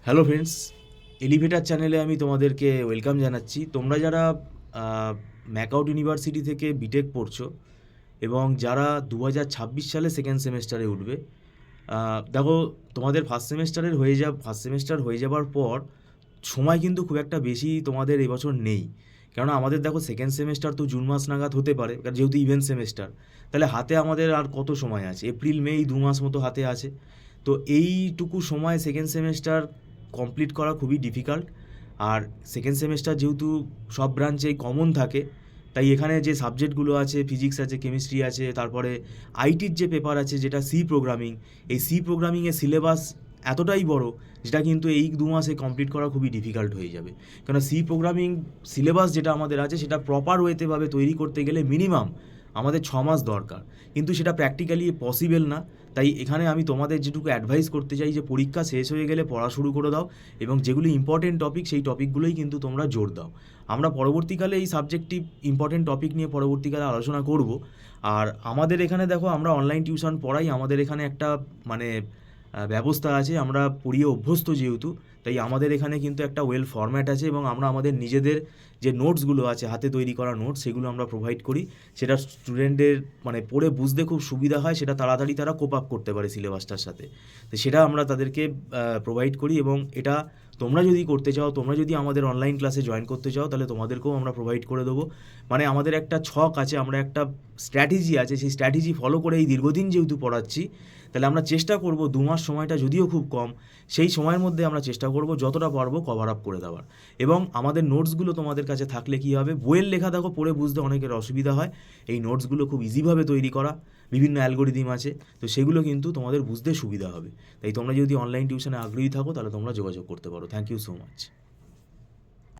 Hello friends, elevator চ্যানেলে আমি তোমাদেরকে ওয়েলকাম জানাচ্ছি। তোমরা যারা ম্যাকআউট ইউনিভার্সিটি থেকে বিটেক পড়ছো এবং যারা 2026 সালে সেকেন্ড সেমেস্টারে উঠবে, দেখো, তোমাদের ফার্স্ট সেমেস্টার হয়ে যাবার পর সময় কিন্তু খুব একটা বেশি তোমাদের এবছর নেই। কেননা আমাদের দেখো সেকেন্ড সেমেস্টার তো জুন মাস নাগাদ হতে পারে, কারণ যেহেতু ইভেন্ট সেমেস্টার। তাহলে হাতে আমাদের আর কত সময় আছে? এপ্রিল মে, এই 2 মাস মতো হাতে আছে। তো এইটুকু সময় সেকেন্ড সেমেস্টার কমপ্লিট করা খুবই ডিফিকাল্ট। আর সেকেন্ড সেমেস্টার যেহেতু সব ব্রাঞ্চেই কমন থাকে, তাই এখানে যে সাবজেক্টগুলো আছে, ফিজিক্স আছে, কেমিস্ট্রি আছে, তারপরে আইটির যে পেপার আছে যেটা সি প্রোগ্রামিং, এই সি প্রোগ্রামিংয়ের সিলেবাস এতটাই বড়, যেটা কিন্তু এই 2 মাসে কমপ্লিট করা খুবই ডিফিকাল্ট হয়ে যাবে। কেন সি প্রোগ্রামিং সিলেবাস যেটা আমাদের আছে সেটা প্রপার ওয়েতে ভাবে তৈরি করতে গেলে মিনিমাম আমাদের 6 মাস দরকার, কিন্তু সেটা প্র্যাকটিক্যালি পসিবল না। তাই এখানে আমি তোমাদের যেটুকু অ্যাডভাইস করতে চাই যে পরীক্ষা শেষ হয়ে গেলে পড়া শুরু করে দাও, এবং যেগুলো ইম্পর্টেন্ট টপিক সেই টপিকগুলোই কিন্তু তোমরা জোর দাও। আমরা পরবর্তীকালে এই সাবজেক্টিভ ইম্পর্টেন্ট টপিক নিয়ে পরবর্তীকালে আলোচনা করব। আর আমাদের এখানে দেখো, আমরা অনলাইন টিউশন পড়াই, আমাদের এখানে একটা মানে ব্যবস্থা আছে, আমরা পড়িয়ে অভ্যস্ত যেহেতু, তাই আমাদের এখানে কিন্তু একটা ওয়েল ফরম্যাট আছে, এবং আমরা আমাদের নিজেদের যে নোটসগুলো আছে, হাতে তৈরি করা নোটস, সেগুলো আমরা প্রোভাইড করি। সেটা স্টুডেন্টের মানে পড়ে বুঝতে খুব সুবিধা হয়, সেটা তাড়াতাড়ি তারা কোপ আপ করতে পারে সিলেবাসটার সাথে। তো সেটা আমরা তাদেরকে প্রোভাইড করি, এবং এটা তোমরা যদি করতে চাও, তোমরা যদি আমাদের অনলাইন ক্লাসে জয়েন করতে চাও, তাহলে তোমাদেরকেও আমরা প্রোভাইড করে দেবো। মানে আমাদের একটা ছক আছে, আমরা একটা স্ট্র্যাটেজি আছে, সেই স্ট্র্যাটেজি ফলো করে এই দীর্ঘদিন যেহেতু পড়াচ্ছি, তাহলে আমরা চেষ্টা করব 2 মাস সময়টা যদিও খুব কম, সেই সময়ের মধ্যে আমরা চেষ্টা করব যতটা পারবো কভার আপ করে দেওয়ার। এবং আমাদের নোটসগুলো তোমাদের কাছে থাকলে কী হবে, বইয়ের লেখা দেখো পড়ে বুঝতে অনেকের অসুবিধা হয়, এই নোটসগুলো খুব ইজিভাবে তৈরি করা, বিভিন্ন অ্যালগোরিদিম আছে, তো সেগুলো কিন্তু তোমাদের বুঝতে সুবিধা হবে। তাই তোমরা যদি অনলাইন টিউশনে আগ্রহী থাকো, তাহলে তোমরা যোগাযোগ করতে পারো। Thank you so much.